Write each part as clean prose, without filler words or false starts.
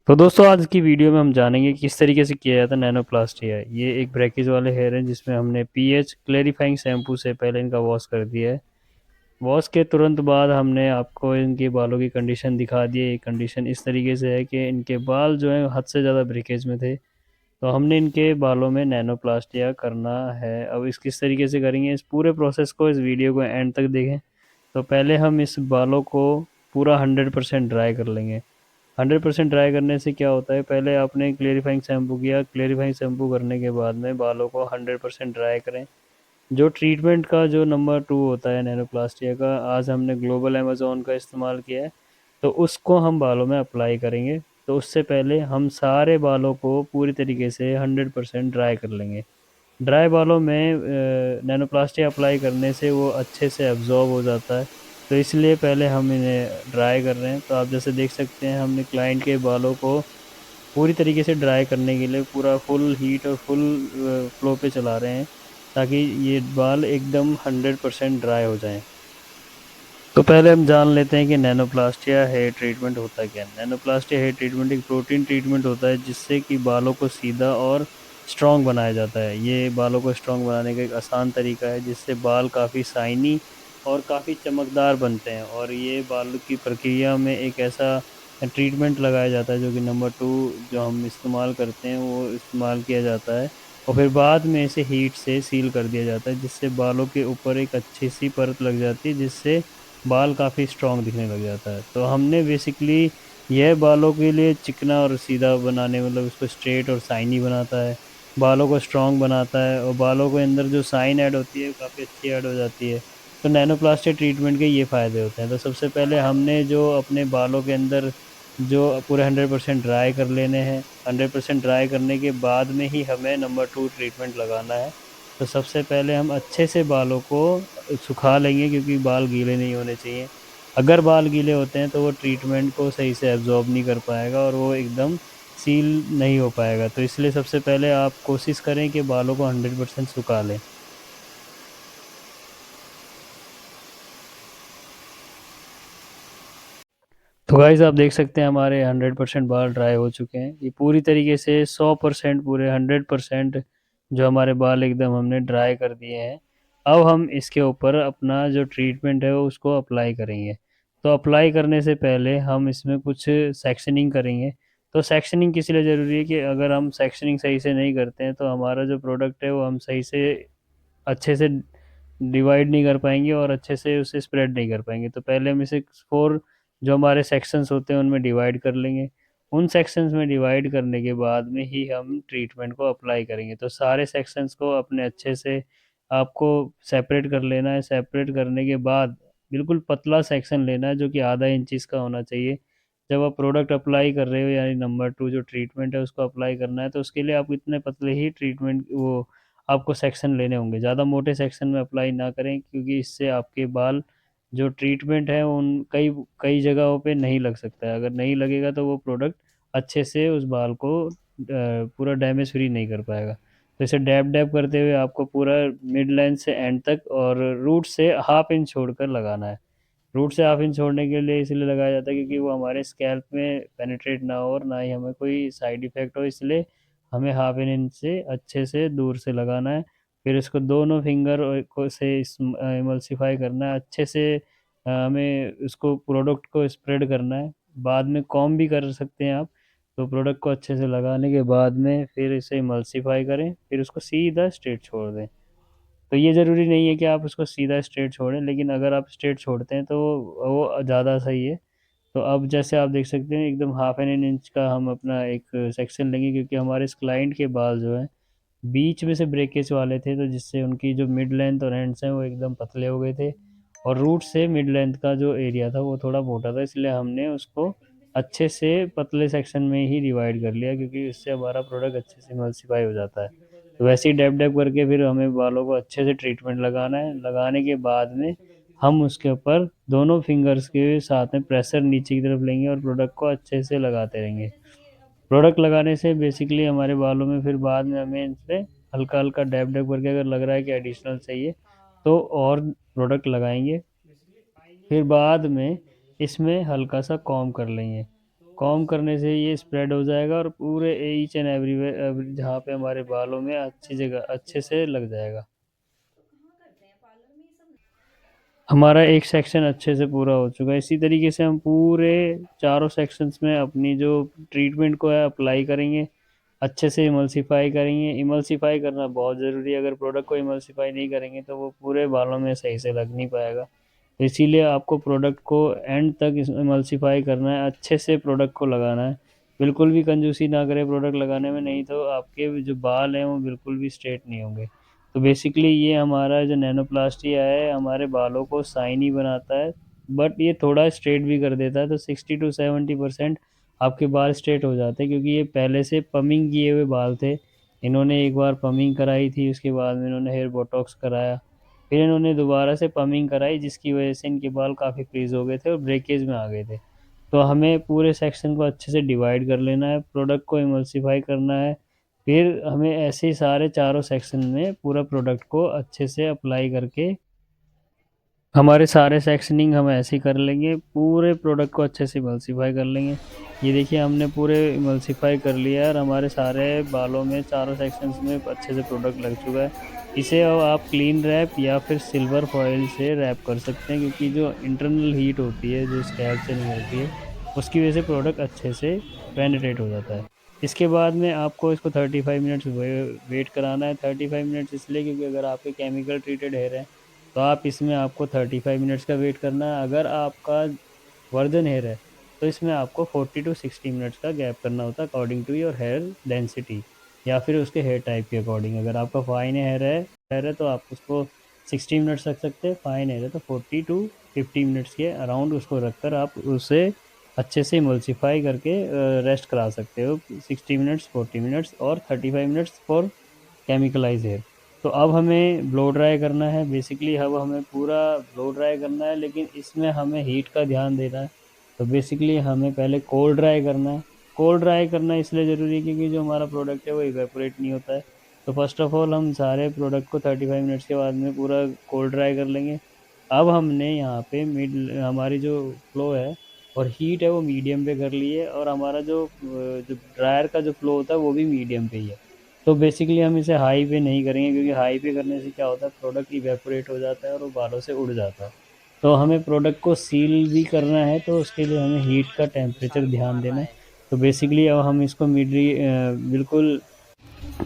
तो दोस्तों आज की वीडियो में हम जानेंगे कि किस तरीके से किया जाता है नैनोप्लास्टी है। ये एक ब्रैकेज वाले हेयर हैं जिसमें हमने पीएच क्लेरिफाइंग शैम्पू से पहले इनका वॉश कर दिया है। वॉश के तुरंत बाद हमने आपको इनके बालों की कंडीशन दिखा दी है। ये कंडीशन इस तरीके से है कि इनके बाल जो हैं हद से ज़्यादा ब्रेकेज में थे, तो हमने इनके बालों में नैनोप्लास्टिया करना है। अब इस किस तरीके से करेंगे, इस पूरे प्रोसेस को, इस वीडियो को एंड तक देखें। तो पहले हम इस बालों को पूरा 100% ड्राई कर लेंगे। 100% ड्राई करने से क्या होता है, पहले आपने क्लेरिफाइंग शैम्पू किया, क्लेरिफाइंग शैम्पू करने के बाद में बालों को 100% ड्राई करें। जो ट्रीटमेंट का जो नंबर 2 होता है नैनोप्लास्टिया का, आज हमने ग्लोबल अमेज़न का इस्तेमाल किया है, तो उसको हम बालों में अप्लाई करेंगे। तो उससे पहले हम सारे बालों को पूरी तरीके से 100% ड्राई कर लेंगे। ड्राई बालों में नैनोप्लास्टिक अप्लाई करने से वो अच्छे से एब्ज़ॉर्ब हो जाता है, तो इसलिए पहले हम इन्हें ड्राई कर रहे हैं। तो आप जैसे देख सकते हैं, हमने क्लाइंट के बालों को पूरी तरीके से ड्राई करने के लिए पूरा फुल हीट और फुल फ्लो पे चला रहे हैं, ताकि ये बाल एकदम 100% ड्राई हो जाएँ। तो पहले हम जान लेते हैं कि नैनोप्लास्टिया हेयर ट्रीटमेंट होता क्या है। नैनोप्लास्टिया हेयर ट्रीटमेंट एक प्रोटीन ट्रीटमेंट होता है जिससे कि बालों को सीधा और स्ट्रॉन्ग बनाया जाता है। ये बालों को स्ट्रॉन्ग बनाने का एक आसान तरीका है जिससे बाल काफ़ी शाइनी और काफ़ी चमकदार बनते हैं। और ये बाल की प्रक्रिया में एक ऐसा ट्रीटमेंट लगाया जाता है जो कि नंबर 2 जो हम इस्तेमाल करते हैं वो इस्तेमाल किया जाता है, और फिर बाद में इसे हीट से सील कर दिया जाता है, जिससे बालों के ऊपर एक अच्छी-सी परत लग जाती है, जिससे बाल काफ़ी स्ट्रॉन्ग दिखने लग जाता है। तो हमने बेसिकली यह बालों के लिए चिकना और सीधा बनाने, मतलब उसको स्ट्रेट और शाइनी बनाता है, बालों को स्ट्रॉन्ग बनाता है, और बालों के अंदर जो शाइन ऐड होती है वो काफ़ी अच्छी ऐड हो जाती है। तो नैनोप्लास्टिक ट्रीटमेंट के ये फ़ायदे होते हैं। तो सबसे पहले हमने जो अपने बालों के अंदर जो पूरे 100% ड्राई कर लेने हैं। 100% ड्राई करने के बाद में ही हमें नंबर 2 ट्रीटमेंट लगाना है। तो सबसे पहले हम अच्छे से बालों को सुखा लेंगे, क्योंकि बाल गीले नहीं होने चाहिए। अगर बाल गीले होते हैं तो वो ट्रीटमेंट को सही से एब्ज़ॉर्ब नहीं कर पाएगा और वो एकदम सील नहीं हो पाएगा। तो इसलिए सबसे पहले आप कोशिश करें कि बालों को 100% सुखा लें। तो गाइस आप देख सकते हैं हमारे 100% बाल ड्राई हो चुके हैं। ये पूरी तरीके से 100% पूरे 100% जो हमारे बाल एकदम हमने ड्राई कर दिए हैं। अब हम इसके ऊपर अपना जो ट्रीटमेंट है वो उसको अप्लाई करेंगे। तो अप्लाई करने से पहले हम इसमें कुछ सेक्शनिंग करेंगे। तो सेक्शनिंग किस लिए ज़रूरी है कि अगर हम सेक्शनिंग सही से नहीं करते हैं तो हमारा जो प्रोडक्ट है वो हम सही से अच्छे से डिवाइड नहीं कर पाएँगे और अच्छे से उसे स्प्रेड नहीं कर पाएँगे। तो पहले हम इसे 4 जो हमारे सेक्शंस होते हैं उनमें डिवाइड कर लेंगे। उन सेक्शंस में डिवाइड करने के बाद में ही हम ट्रीटमेंट को अप्लाई करेंगे। तो सारे सेक्शंस को अपने अच्छे से आपको सेपरेट कर लेना है। सेपरेट करने के बाद बिल्कुल पतला सेक्शन लेना है जो कि आधा इंचज़ का होना चाहिए। जब आप प्रोडक्ट अप्लाई कर रहे हो, यानी नंबर 2 जो ट्रीटमेंट है उसको अप्लाई करना है, तो उसके लिए आप इतने पतले ही ट्रीटमेंट वो आपको सेक्शन लेने होंगे। ज़्यादा मोटे सेक्शन में अप्लाई ना करें, क्योंकि इससे आपके बाल जो ट्रीटमेंट है उन कई कई जगहों पे नहीं लग सकता है। अगर नहीं लगेगा तो वो प्रोडक्ट अच्छे से उस बाल को पूरा डैमेज फ्री नहीं कर पाएगा। तो इसे डैब डैब करते हुए आपको पूरा मिड लाइन से एंड तक और रूट से हाफ इंच छोड़कर लगाना है। रूट से हाफ इंच छोड़ने के लिए इसलिए लगाया जाता है क्योंकि वो हमारे स्कैल्प में पेनिट्रेट ना हो और ना ही हमें कोई साइड इफ़ेक्ट हो, इसलिए हमें हाफ एन इंच से अच्छे से दूर से लगाना है। फिर इसको दोनों फिंगर को से इमल्सिफाई करना है अच्छे से। हमें उसको प्रोडक्ट को स्प्रेड करना है। बाद में कॉम्ब भी कर सकते हैं आप। तो प्रोडक्ट को अच्छे से लगाने के बाद में फिर इसे इमल्सिफाई करें, फिर उसको सीधा स्ट्रेट छोड़ दें। तो ये ज़रूरी नहीं है कि आप उसको सीधा स्ट्रेट छोड़ें, लेकिन अगर आप स्ट्रेट छोड़ते हैं तो वो ज़्यादा सही है। तो अब जैसे आप देख सकते हैं एकदम हाफ एन इंच का हम अपना एक सेक्शन लेंगे, क्योंकि हमारे इस क्लाइंट के बाल जो हैं बीच में से ब्रेकेज वाले थे, तो जिससे उनकी जो मिड लेंथ और एंड्स हैं वो एकदम पतले हो गए थे, और रूट से मिड लेंथ का जो एरिया था वो थोड़ा मोटा था, इसलिए हमने उसको अच्छे से पतले सेक्शन में ही डिवाइड कर लिया, क्योंकि इससे हमारा प्रोडक्ट अच्छे से इमल्सिफाई हो जाता है। तो वैसे ही डैब डैब करके फिर हमें बालों को अच्छे से ट्रीटमेंट लगाना है। लगाने के बाद में हम उसके ऊपर दोनों फिंगर्स के साथ में प्रेशर नीचे की तरफ लेंगे और प्रोडक्ट को अच्छे से लगाते रहेंगे। प्रोडक्ट लगाने से बेसिकली हमारे बालों में फिर बाद में हमें इसमें हल्का-हल्का डैब-डैब करके अगर लग रहा है कि एडिशनल चाहिए, तो और प्रोडक्ट लगाएँगे। फिर बाद में इसमें हल्का-सा कॉम्ब कर लेंगे। कॉम्ब करने से ये स्प्रेड हो जाएगा और पूरे ईच एंड एवरीवेयर जहाँ पे हमारे बालों में अच्छी जगह अच्छे से लग जाएगा। हमारा एक सेक्शन अच्छे से पूरा हो चुका है। इसी तरीके से हम पूरे चारों सेक्शंस में अपनी जो ट्रीटमेंट को है अप्लाई करेंगे, अच्छे से इमल्सिफाई करेंगे। इमल्सिफाई करना बहुत ज़रूरी है, अगर प्रोडक्ट को इमल्सिफाई नहीं करेंगे तो वो पूरे बालों में सही से लग नहीं पाएगा। तो इसीलिए आपको प्रोडक्ट को एंड तक इमल्सिफाई करना है, अच्छे से प्रोडक्ट को लगाना है। बिल्कुल भी कंजूसी ना करें प्रोडक्ट लगाने में, नहीं तो आपके जो बाल हैं वो बिल्कुल भी स्ट्रेट नहीं होंगे। तो बेसिकली ये हमारा जो नैनोप्लास्टिया है हमारे बालों को शाइनी बनाता है, बट ये थोड़ा स्ट्रेट भी कर देता है। तो 60 to 70% आपके बाल स्ट्रेट हो जाते हैं, क्योंकि ये पहले से पमिंग किए हुए बाल थे। इन्होंने एक बार पमिंग कराई थी, उसके बाद में इन्होंने हेयर बोटॉक्स कराया, फिर इन्होंने दोबारा से पमिंग कराई, जिसकी वजह से इनके बाल काफ़ी फ्रीज हो गए थे और ब्रेकेज में आ गए थे। तो हमें पूरे सेक्शन को अच्छे से डिवाइड कर लेना है, प्रोडक्ट को इमल्सिफाई करना है, फिर हमें ऐसे ही सारे चारों सेक्शन में पूरा प्रोडक्ट को अच्छे से अप्लाई करके हमारे सारे सेक्शनिंग हम ऐसे ही कर लेंगे, पूरे प्रोडक्ट को अच्छे से इमल्सिफाई कर लेंगे। ये देखिए हमने पूरे इमल्सिफाई कर लिया है और हमारे सारे बालों में चारों सेक्शंस में अच्छे से प्रोडक्ट लग चुका है। इसे अब आप क्लीन रैप या फिर सिल्वर फॉयल से रैप कर सकते हैं, क्योंकि जो इंटरनल हीट होती है जो स्कैल्प से निकलती है उसकी वजह से प्रोडक्ट अच्छे से पेनिट्रेट हो जाता है। इसके बाद में आपको इसको 35 मिनट्स वेट कराना है। 35 मिनट्स इसलिए क्योंकि अगर आपके केमिकल ट्रीटेड हेयर है तो आप इसमें आपको 35 मिनट्स का वेट करना है। अगर आपका वर्जन हेयर है तो इसमें आपको 40 to 60 मिनट्स का गैप करना होता है, according to your hair density या फिर उसके हेयर टाइप के अकॉर्डिंग। अगर आपका फाइन हेयर है तो आप उसको 60 मिनट्स रख सकते हैं, फाइन हेयर है तो 40 to 50 मिनट्स के अराउंड उसको रखकर आप उसे अच्छे से इमल्सिफाई करके रेस्ट करा सकते हो। 60 मिनट्स, 40 मिनट्स और 35 मिनट्स फॉर केमिकलाइज हेयर। तो अब हमें ब्लो ड्राई करना है। बेसिकली अब हमें पूरा ब्लो ड्राई करना है, लेकिन इसमें हमें हीट का ध्यान देना है। तो बेसिकली हमें पहले कोल्ड ड्राई करना है। कोल्ड ड्राई करना इसलिए ज़रूरी है क्योंकि जो हमारा प्रोडक्ट है वो इवेपोरेट नहीं होता है। तो फर्स्ट ऑफ ऑल हम सारे प्रोडक्ट को 35 मिनट्स के बाद में पूरा कोल्ड ड्राई कर लेंगे। अब हमने यहाँ पे मिड हमारी जो फ्लो है और हीट है वो मीडियम पे कर ली है, और हमारा जो ड्रायर का जो फ्लो होता है वो भी मीडियम पे ही है। तो बेसिकली हम इसे हाई पे नहीं करेंगे, क्योंकि हाई पे करने से क्या होता है प्रोडक्ट इवेपोरेट हो जाता है और वो बालों से उड़ जाता है। तो हमें प्रोडक्ट को सील भी करना है, तो उसके लिए हमें हीट का टेम्परेचर ध्यान देना है। तो बेसिकली अब हम इसको बिल्कुल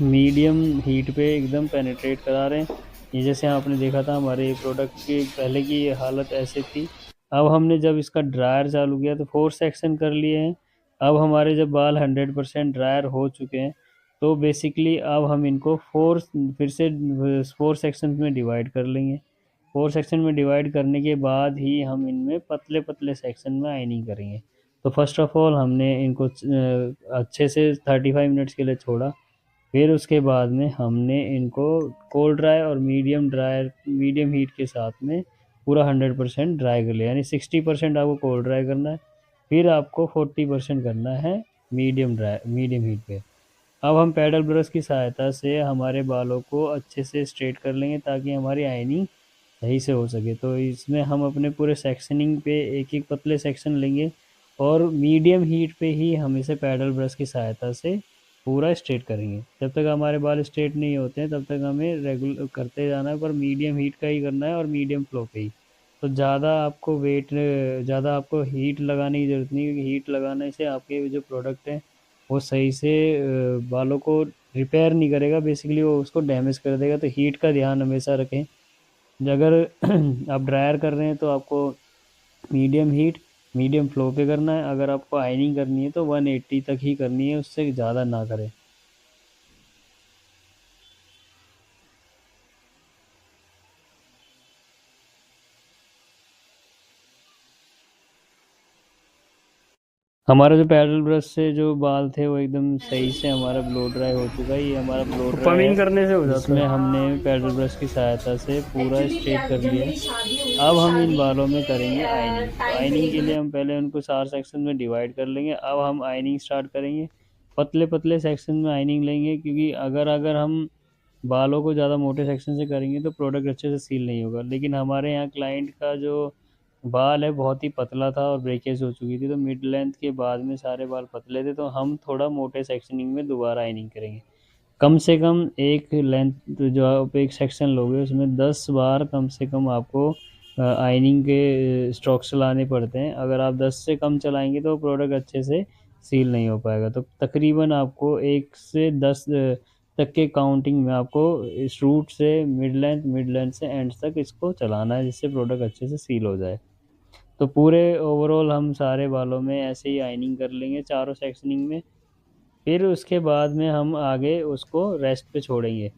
मीडियम हीट पे एकदम पेनिट्रेट करा रहे हैं। ये जैसे आपने देखा था हमारे प्रोडक्ट की पहले की हालत ऐसे थी। अब हमने जब इसका ड्रायर चालू किया तो 4 सेक्शन कर लिए हैं। अब हमारे जब बाल 100% ड्रायर हो चुके हैं तो बेसिकली अब हम इनको फिर से 4 सेक्शन में डिवाइड कर लेंगे। 4 सेक्शन में डिवाइड करने के बाद ही हम इनमें पतले पतले सेक्शन में आइनिंग करेंगे। तो फर्स्ट ऑफ ऑल हमने इनको अच्छे से 35 मिनट्स के लिए छोड़ा। फिर उसके बाद में हमने इनको कोल्ड ड्राई और मीडियम हीट के साथ में पूरा 100% ड्राई कर लिया, यानी 60% आपको कोल्ड ड्राई करना है, फिर आपको 40% करना है मीडियम हीट पे। अब हम पैडल ब्रश की सहायता से हमारे बालों को अच्छे से स्ट्रेट कर लेंगे ताकि हमारी आइनिंग सही से हो सके। तो इसमें हम अपने पूरे सेक्शनिंग पे एक एक पतले सेक्शन लेंगे और मीडियम हीट पे ही हम इसे पैडल ब्रश की सहायता से पूरा स्ट्रेट करेंगे। जब तक हमारे बाल स्ट्रेट नहीं होते हैं तब तक हमें रेगुलर करते जाना है, पर मीडियम हीट का ही करना है और मीडियम फ्लो पे ही। तो ज़्यादा आपको हीट लगाने की ज़रूरत नहीं, क्योंकि हीट लगाने से आपके जो प्रोडक्ट हैं वो सही से बालों को रिपेयर नहीं करेगा, बेसिकली वो उसको डैमेज कर देगा। तो हीट का ध्यान हमेशा रखें। अगर आप ड्रायर कर रहे हैं तो आपको मीडियम हीट मीडियम फ्लो पे करना है। अगर आपको आयनिंग करनी है तो 180 तक ही करनी है, उससे ज़्यादा ना करें। हमारा जो पैडल ब्रश से जो बाल थे वो एकदम सही से हमारा ब्लो ड्राई हो चुका है। ये हमारा ब्लो ड्राई पमिंग है करने से हो जाता जिसमें है। हमने पैडल ब्रश की सहायता से पूरा स्ट्रेट कर लिया है। अब हम इन बालों में करेंगे आयनिंग। तो आयनिंग के लिए हम पहले उनको 4 सेक्शन में डिवाइड कर लेंगे। अब हम आयनिंग स्टार्ट करेंगे। पतले पतले सेक्शन में आयनिंग लेंगे, क्योंकि अगर अगर हम बालों को ज़्यादा मोटे सेक्शन से करेंगे तो प्रोडक्ट अच्छे से सील नहीं होगा। लेकिन हमारे यहाँ क्लाइंट का जो बाल है बहुत ही पतला था और ब्रेकेज हो चुकी थी, तो मिड लेंथ के बाद में सारे बाल पतले थे, तो हम थोड़ा मोटे सेक्शनिंग में दोबारा आइनिंग करेंगे। कम से कम एक लेंथ जो आप एक सेक्शन लोगे उसमें 10 बार कम से कम आपको आइनिंग के स्ट्रोक्स चलाने पड़ते हैं। अगर आप 10 से कम चलाएंगे तो प्रोडक्ट अच्छे से सील नहीं हो पाएगा। तो तकरीबन आपको 1 से 10 तक के काउंटिंग में आपको इस रूट से मिड लेंथ से एंड तक इसको चलाना है, जिससे प्रोडक्ट अच्छे से सील हो जाए। तो पूरे ओवरऑल हम सारे बालों में ऐसे ही आइनिंग कर लेंगे चारों सेक्शनिंग में। फिर उसके बाद में हम आगे उसको रेस्ट पे छोड़ेंगे।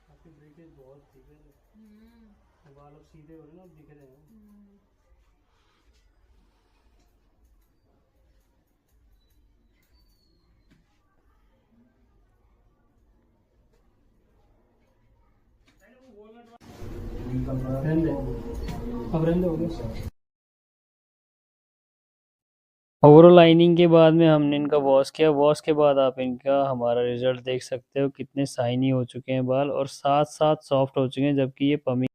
आपके ब्रेकेज बहुत ठीक है, बाल अब सीधे हो रहे हैं ना, दिख रहे हैं। रहने अब रहने हो गया। ओवरऑल लाइनिंग के बाद में हमने इनका वॉश किया। वॉश के बाद आप इनका हमारा रिजल्ट देख सकते हो, कितने शाइनी हो चुके हैं बाल और साथ साथ सॉफ्ट हो चुके हैं, जबकि ये पमी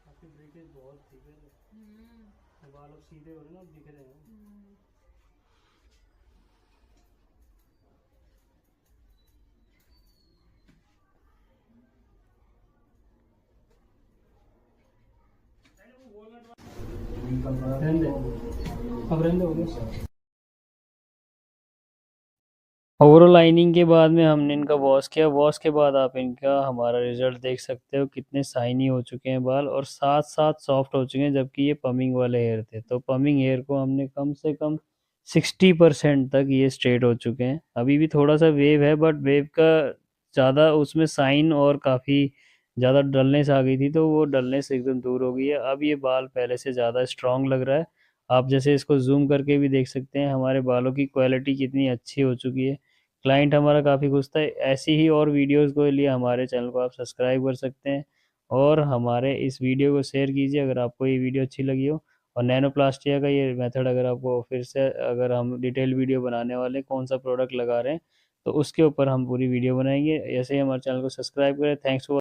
आपके ब्रेकेज बहुत ठीक है, बाल अब सीधे हो रहे हैं ना, दिख रहे हैं। रहने अब रहने हो गया। ओवरऑल लाइनिंग के बाद में हमने इनका वॉश किया। वॉश के बाद आप इनका हमारा रिजल्ट देख सकते हो, कितने शाइनी हो चुके हैं बाल और साथ साथ सॉफ्ट हो चुके हैं, जबकि ये पमिंग वाले हेयर थे। तो पमिंग हेयर को हमने कम से कम 60% तक ये स्ट्रेट हो चुके हैं। अभी भी थोड़ा सा वेव है, बट वेव का ज़्यादा उसमें साइन और काफ़ी ज़्यादा डलनेस आ गई थी, तो वो डलनेस एकदम दूर हो गई है। अब ये बाल पहले से ज़्यादा स्ट्रांग लग रहा है। आप जैसे इसको जूम करके भी देख सकते हैं हमारे बालों की क्वालिटी कितनी अच्छी हो चुकी है। क्लाइंट हमारा काफ़ी खुश था। ऐसी ही और वीडियोस के लिए हमारे चैनल को आप सब्सक्राइब कर सकते हैं और हमारे इस वीडियो को शेयर कीजिए अगर आपको ये वीडियो अच्छी लगी हो। और नैनोप्लास्टिया का ये मेथड अगर आपको फिर से, अगर हम डिटेल वीडियो बनाने वाले कौन सा प्रोडक्ट लगा रहे हैं, तो उसके ऊपर हम पूरी वीडियो बनाएंगे। ऐसे ही हमारे चैनल को सब्सक्राइब करें। Thanks for